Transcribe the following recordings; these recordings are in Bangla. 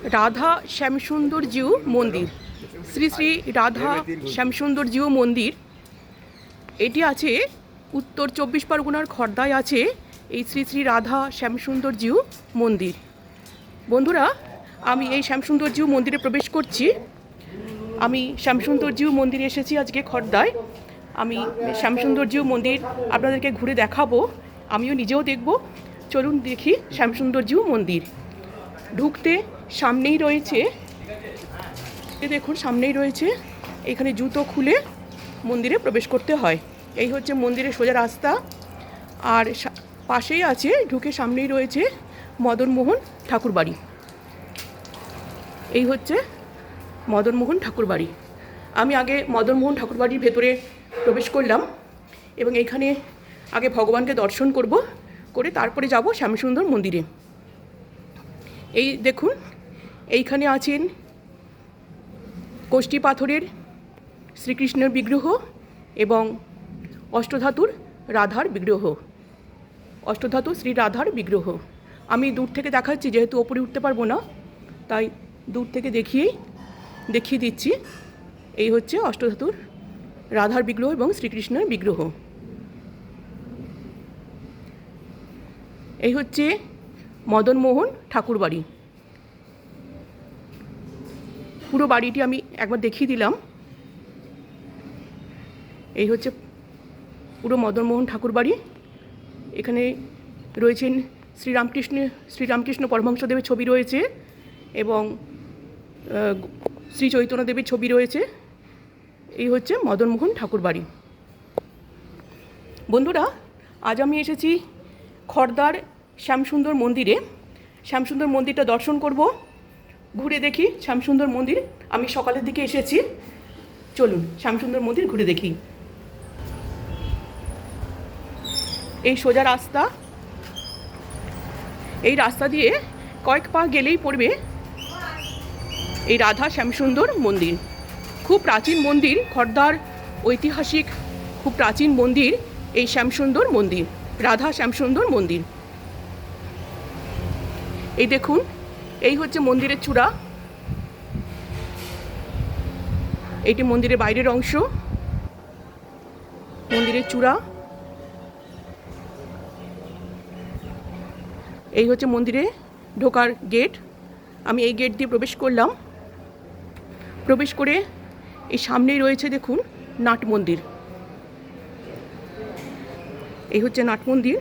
রাধা শ্যামসুন্দর জিউ মন্দির, শ্রী শ্রী রাধা শ্যামসুন্দর জিউ মন্দির। এটি আছে উত্তর 24 পরগনার খড়দায় আছে এই শ্রী শ্রী রাধা শ্যামসুন্দর জিউ মন্দির। বন্ধুরা, আমি এই শ্যামসুন্দর জিউ মন্দিরে প্রবেশ করছি। আমি শ্যামসুন্দর জিউ মন্দিরে এসেছি আজকে খড়দায়। আমি শ্যামসুন্দর জিউ মন্দির আপনাদেরকে ঘুরে দেখাবো, আমিও নিজেও দেখব। চলুন দেখি শ্যামসুন্দর জিউ মন্দির। ঢুকতে সামনেই রয়েছে, দেখুন সামনেই রয়েছে, এখানে জুতো খুলে মন্দিরে প্রবেশ করতে হয়। এই হচ্ছে মন্দিরের সোজা রাস্তা। আর পাশেই আছে, ঢুকে সামনেই রয়েছে মদনমোহন ঠাকুরবাড়ি। এই হচ্ছে মদনমোহন ঠাকুরবাড়ি। আমি আগে মদনমোহন ঠাকুরবাড়ির ভেতরে প্রবেশ করলাম এবং এইখানে আগে ভগবানকে দর্শন করব, করে তারপরে যাব শ্যামসুন্দর মন্দিরে। এই দেখুন, এইখানে আছেন কোষ্ঠী পাথরের শ্রীকৃষ্ণের বিগ্রহ এবং অষ্টধাতুর রাধার বিগ্রহ, অষ্টধাতু শ্রী রাধার বিগ্রহ। আমি দূর থেকে দেখাচ্ছি, যেহেতু ওপরে উঠতে পারবো না, তাই দূর থেকে দেখিয়ে দিচ্ছি। এই হচ্ছে অষ্টধাতুর রাধার বিগ্রহ এবং শ্রীকৃষ্ণের বিগ্রহ। এই হচ্ছে মদনমোহন ঠাকুরবাড়ি। পুরো বাড়িটি আমি একবার দেখিয়ে দিলাম। এই হচ্ছে পুরো মদনমোহন ঠাকুরবাড়ি। এখানে রয়েছেন শ্রীরামকৃষ্ণ পরমহংসদেবের ছবি রয়েছে এবং শ্রী চৈতন্যদেবের ছবি রয়েছে। এই হচ্ছে মদনমোহন ঠাকুরবাড়ি। বন্ধুরা, আজ আমি এসেছি খড়দার শ্যামসুন্দর মন্দিরে। শ্যামসুন্দর মন্দিরটা দর্শন করব, ঘুরে দেখি শ্যামসুন্দর মন্দির। আমি সকালের দিকে এসেছি, চলুন শ্যামসুন্দর মন্দির ঘুরে দেখি। এই সোজা রাস্তা, এই রাস্তা দিয়ে কয়েক পা গেলেই পড়বে এই রাধা শ্যামসুন্দর মন্দির। খুব প্রাচীন মন্দির, খড়দার ঐতিহাসিক খুব প্রাচীন মন্দির এই শ্যামসুন্দর মন্দির, রাধা শ্যামসুন্দর মন্দির। এই দেখুন, এই হচ্ছে মন্দিরের চূড়া। এটি মন্দিরের বাইরের অংশ, মন্দিরের চূড়া। এই হচ্ছে মন্দিরে ঢোকার গেট। আমি এই গেট দিয়ে প্রবেশ করলাম। প্রবেশ করে এই সামনেই রয়েছে দেখুন নাট মন্দির। এই হচ্ছে নাট মন্দির।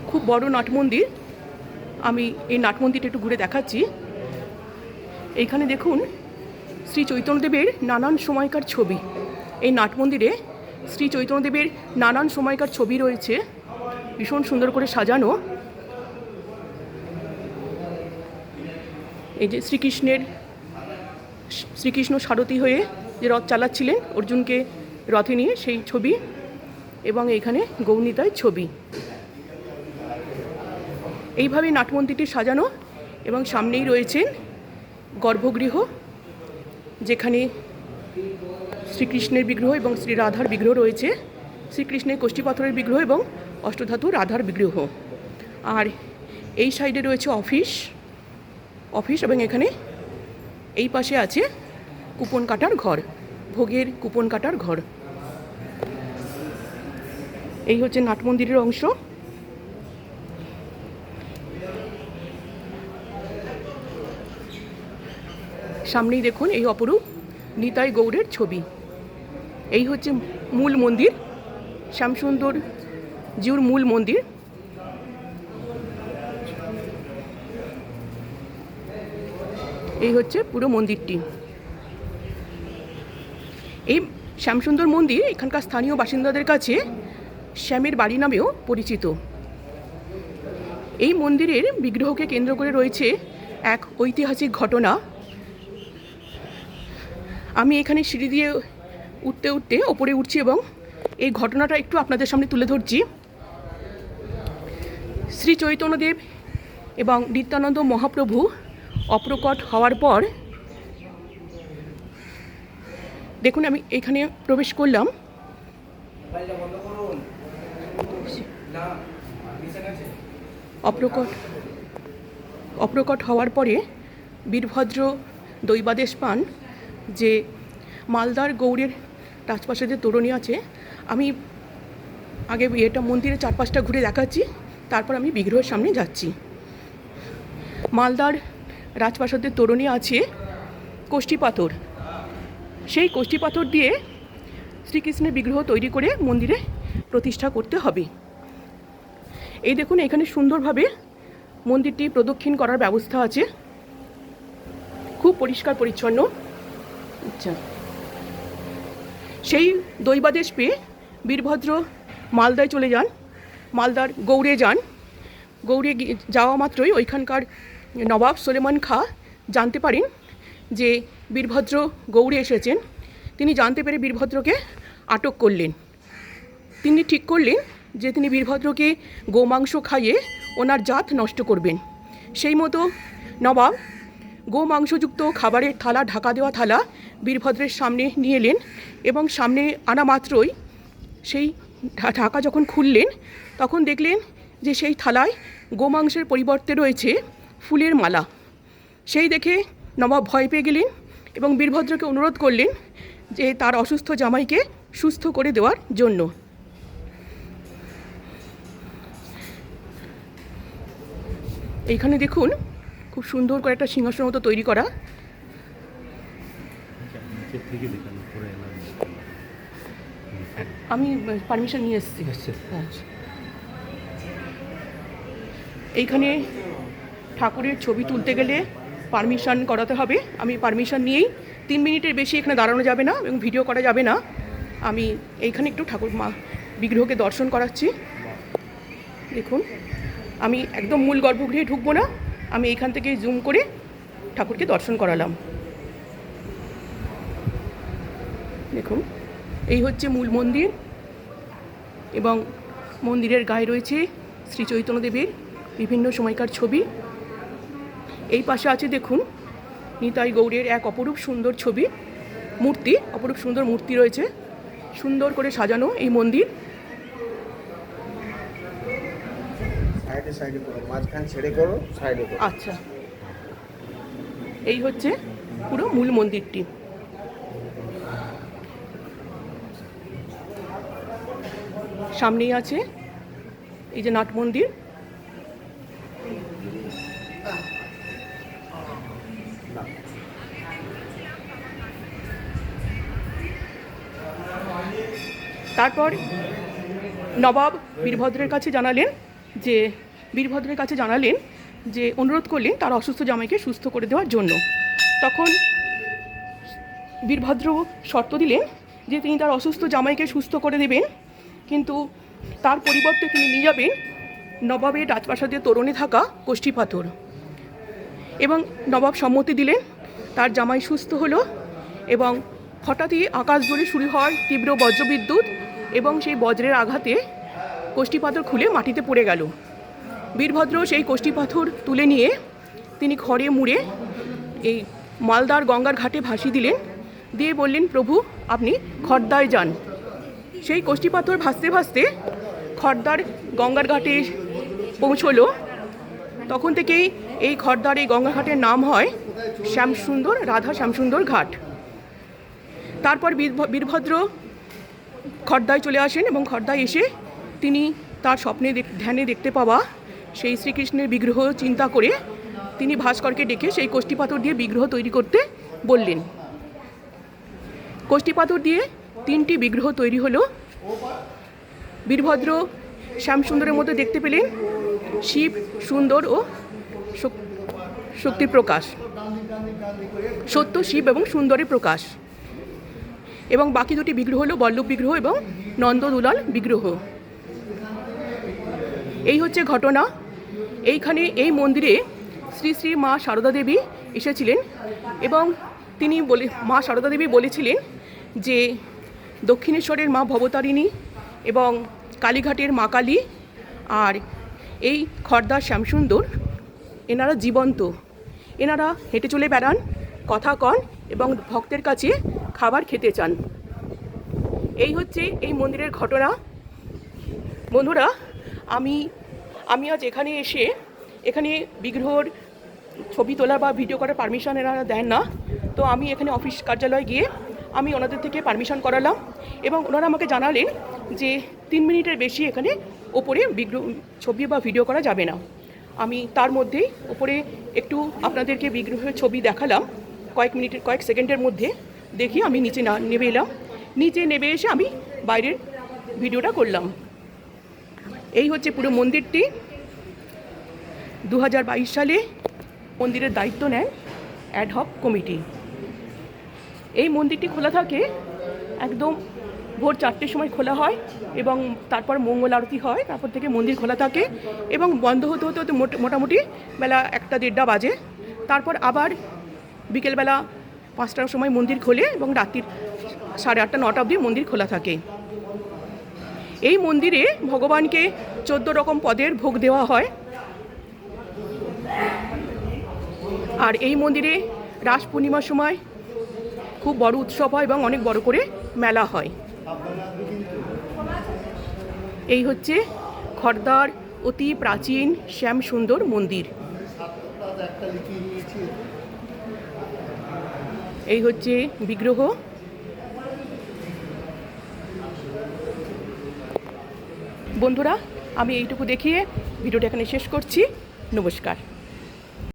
খুব বড় নাট মন্দির। আমি এই নাট মন্দিরটা একটু ঘুরে দেখাচ্ছি। এইখানে দেখুন শ্রী চৈতন্যদেবের নানান সময়কার ছবি। এই নাট মন্দিরে শ্রী চৈতন্যদেবের নানান সময়কার ছবি রয়েছে, ভীষণ সুন্দর করে সাজানো। এই যে শ্রীকৃষ্ণ সারথি হয়ে যে রথ চালাচ্ছিলেন অর্জুনকে রথে নিয়ে, সেই ছবি। এবং এইখানে গৌনিতায় ছবি। এইভাবে নাট মন্দিরটি সাজানো এবং সামনেই রয়েছেন গর্ভগৃহ, যেখানে শ্রীকৃষ্ণের বিগ্রহ এবং শ্রী রাধার বিগ্রহ রয়েছে। শ্রীকৃষ্ণের কোষ্ঠী পাথরের বিগ্রহ এবং অষ্টধাতু রাধার বিগ্রহ। আর এই সাইডে রয়েছে অফিস এবং এখানে এই পাশে আছে কুপন কাটার ঘর, ভোগের কুপন কাটার ঘর। এই হচ্ছে নাট মন্দিরের অংশ। সামনেই দেখুন এই অপরূপ নিতাই গৌড়ের ছবি। এই হচ্ছে মূল মন্দির, শ্যামসুন্দর জিউর মূল মন্দির। এই হচ্ছে পুরো মন্দিরটি। এই শ্যামসুন্দর মন্দির এখানকার স্থানীয় বাসিন্দাদের কাছে শ্যামের বাড়ি নামেও পরিচিত। এই মন্দিরের বিগ্রহকে কেন্দ্র করে রয়েছে এক ঐতিহাসিক ঘটনা। আমি এখানে সিঁড়ি দিয়ে উঠতে ওপরে উঠছি এবং এই ঘটনাটা একটু আপনাদের সামনে তুলে ধরছি। শ্রী চৈতন্যদেব এবং নিত্যানন্দ মহাপ্রভু অপ্রকট হওয়ার পর দেখুন, আমি এখানে প্রবেশ করলাম। অপ্রকট হওয়ার পরে বীরভদ্র দৈবাদেশ পান যে মালদার গৌড়ের রাজপ্রাসাদের তোরণী আছে। আমি আগে এটা মন্দিরের চারপাশটা ঘুরে দেখাচ্ছি, তারপর আমি বিগ্রহের সামনে যাচ্ছি। মালদার রাজপ্রাসাদের তোরণী আছে কোষ্ঠী পাথর। সেই কোষ্ঠী পাথর দিয়ে শ্রীকৃষ্ণের বিগ্রহ তৈরি করে মন্দিরে প্রতিষ্ঠা করতে হবে। এই দেখুন, এখানে সুন্দরভাবে মন্দিরটি প্রদক্ষিণ করার ব্যবস্থা আছে, খুব পরিষ্কার পরিচ্ছন্ন। আচ্ছা, সেই দৈবাদেশ পেয়ে বীরভদ্র মালদায় চলে যান, মালদার গৌড়ে যান। গৌড়ে যাওয়া মাত্রই ওইখানকার নবাব সুলেমান খাঁ জানতে পারেন যে বীরভদ্র গৌড়ে এসেছেন। তিনি জানতে পেরে বীরভদ্রকে আটক করলেন। তিনি ঠিক করলেন যে তিনি বীরভদ্রকে গোমাংস খাইয়ে ওনার জাত নষ্ট করবেন। সেই মতো নবাব গোমাংসযুক্ত খাবারের থালা, ঢাকা দেওয়া থালা বীরভদ্রের সামনে নিয়ে এলেন এবং সামনে আনা মাত্রই সেই ঢাকা যখন খুললেন তখন দেখলেন যে সেই থালায় গোমাংসের পরিবর্তে রয়েছে ফুলের মালা। সেই দেখে নবাব ভয় পেয়ে গেলেন এবং বীরভদ্রকে অনুরোধ করলেন যে তার অসুস্থ জামাইকে সুস্থ করে দেওয়ার জন্য। এইখানে দেখুন, খুব সুন্দর করে একটা সিংহাসনের মতো তৈরি করা। আমি পারমিশন নিয়ে এসেছি। এইখানে ঠাকুরের ছবি তুলতে গেলে পারমিশন করাতে হবে। আমি পারমিশন নিয়েই 3 মিনিটের বেশি এখানে দাঁড়ানো যাবে না এবং ভিডিও করা যাবে না। আমি এইখানে একটু ঠাকুর মা বিগ্রহকে দর্শন করাচ্ছি। দেখুন, আমি একদম মূল গর্ভগৃহে ঢুকবো না, আমি এইখান থেকে জুম করে ঠাকুরকে দর্শন করালাম। দেখুন, এই হচ্ছে মূল মন্দির এবং মন্দিরের গায়ে রয়েছে শ্রী চৈতন্যদেবের বিভিন্ন সময়কার ছবি। এই পাশে আছে দেখুন নিতাই গৌড়ের এক অপরূপ সুন্দর ছবি, মূর্তি, অপরূপ সুন্দর মূর্তি রয়েছে, সুন্দর করে সাজানো এই মন্দির। আচ্ছা, এই হচ্ছে পুরো মূল মন্দিরটি। সামনেই আছে এই যে নাট মন্দির। তারপর নবাব বীরভদ্রের কাছে জানালেন যে অনুরোধ করলেন তার অসুস্থ জামাইকে সুস্থ করে দেওয়ার জন্য। তখন বীরভদ্র শর্ত দিলেন যে তিনি তার অসুস্থ জামাইকে সুস্থ করে দেবেন, কিন্তু তার পরিবর্তে তিনি নিয়ে যাবেন নবাবের রাজপ্রাসাদের তোরণে থাকা কোষ্ঠী পাথর। এবং নবাব সম্মতি দিলেন। তার জামাই সুস্থ হলো এবং হঠাৎই আকাশ জুড়ে শুরু হয় তীব্র বজ্রবিদ্যুৎ এবং সেই বজ্রের আঘাতে কোষ্ঠী পাথর খুলে মাটিতে পড়ে গেল। বীরভদ্র সেই কোষ্ঠী পাথর তুলে নিয়ে তিনি ঘরে মুড়ে এই মালদার গঙ্গার ঘাটে ভাসিয়ে দিলেন, দিয়ে বললেন, প্রভু আপনি খর্দায় যান। সেই কোষ্ঠী পাথর ভাসতে ভাসতে খর্দার গঙ্গার ঘাটে পৌঁছলো। তখন থেকেই এই খর্দার এই গঙ্গা ঘাটের নাম হয় শ্যামসুন্দর, রাধা শ্যামসুন্দর ঘাট। তারপর বীরভদ্র খর্দায় চলে আসেন এবং খর্দায় এসে তিনি তার স্বপ্নে ধ্যানে দেখতে পাওয়া সেই শ্রীকৃষ্ণের বিগ্রহ চিন্তা করে তিনি ভাস্করকে ডেকে সেই কোষ্ঠী পাথর দিয়ে বিগ্রহ তৈরি করতে বললেন। কোষ্ঠী পাথর দিয়ে 3টি বিগ্রহ তৈরি হলো। বীরভদ্র শ্যামসুন্দরের মধ্যে দেখতে পেলেন শিব, সুন্দর ও শক্তির প্রকাশ, সত্য, শিব এবং সুন্দরের প্রকাশ। এবং বাকি 2টি বিগ্রহ হলো বল্লভ বিগ্রহ এবং নন্দদুলাল বিগ্রহ। এই হচ্ছে ঘটনা। এইখানে এই মন্দিরে শ্রী শ্রী মা সারদা দেবী এসেছিলেন এবং মা সারদা দেবী বলেছিলেন যে দক্ষিণেশ্বরের মা ভবতারিণী এবং কালীঘাটের মা কালী আর এই খর্দার শ্যামসুন্দর এনারা জীবন্ত। এনারা হেঁটে চলে বেড়ান, কথা কন এবং ভক্তের কাছে খাবার খেতে চান। এই হচ্ছে এই মন্দিরের ঘটনা। বন্ধুরা, আমি আজ এখানে এসে এখানে বিগ্রহর ছবি তোলা বা ভিডিও করার পারমিশন এরা দেন না। তো আমি এখানে অফিস কার্যালয়ে গিয়ে আমি ওনাদের থেকে পারমিশন করালাম এবং ওনারা আমাকে জানালেন যে 3 মিনিটের বেশি এখানে ওপরে বিগ্রহ ছবি বা ভিডিও করা যাবে না। আমি তার মধ্যেই ওপরে একটু আপনাদেরকে বিগ্রহের ছবি দেখালাম কয়েক সেকেন্ডের মধ্যে। দেখি আমি নিচে নেমে এলাম। নিচে নেমে এসে আমি বাইরের ভিডিওটা করলাম। এই হচ্ছে পুরো মন্দিরটি। 2022 সালে মন্দিরের দায়িত্ব নেয় অ্যাডহক কমিটি। এই মন্দিরটি খোলা থাকে একদম ভোর 4টের সময় খোলা হয় এবং তারপর মঙ্গল আরতি হয়। তারপর থেকে মন্দির খোলা থাকে এবং বন্ধ হতে হতে হতে মোটামুটি বেলা 1টা-1:30 বাজে। তারপর আবার বিকেলবেলা 5টার সময় মন্দির খোলে এবং রাত্রির 8:30-9টা অবধি মন্দির খোলা থাকে। এই মন্দিরে ভগবানকে 14 রকম পদের ভোগ দেওয়া হয়। আর এই মন্দিরে রাস পূর্ণিমার সময় খুব বড় উৎসব হয় এবং অনেক বড় করে মেলা হয়। এই হচ্ছে খড়দার অতি প্রাচীন শ্যামসুন্দর মন্দির। এই হচ্ছে বিগ্রহ। বন্ধুরা, আমি এইটুকু দেখিয়ে ভিডিওটা এখানে শেষ করছি। নমস্কার।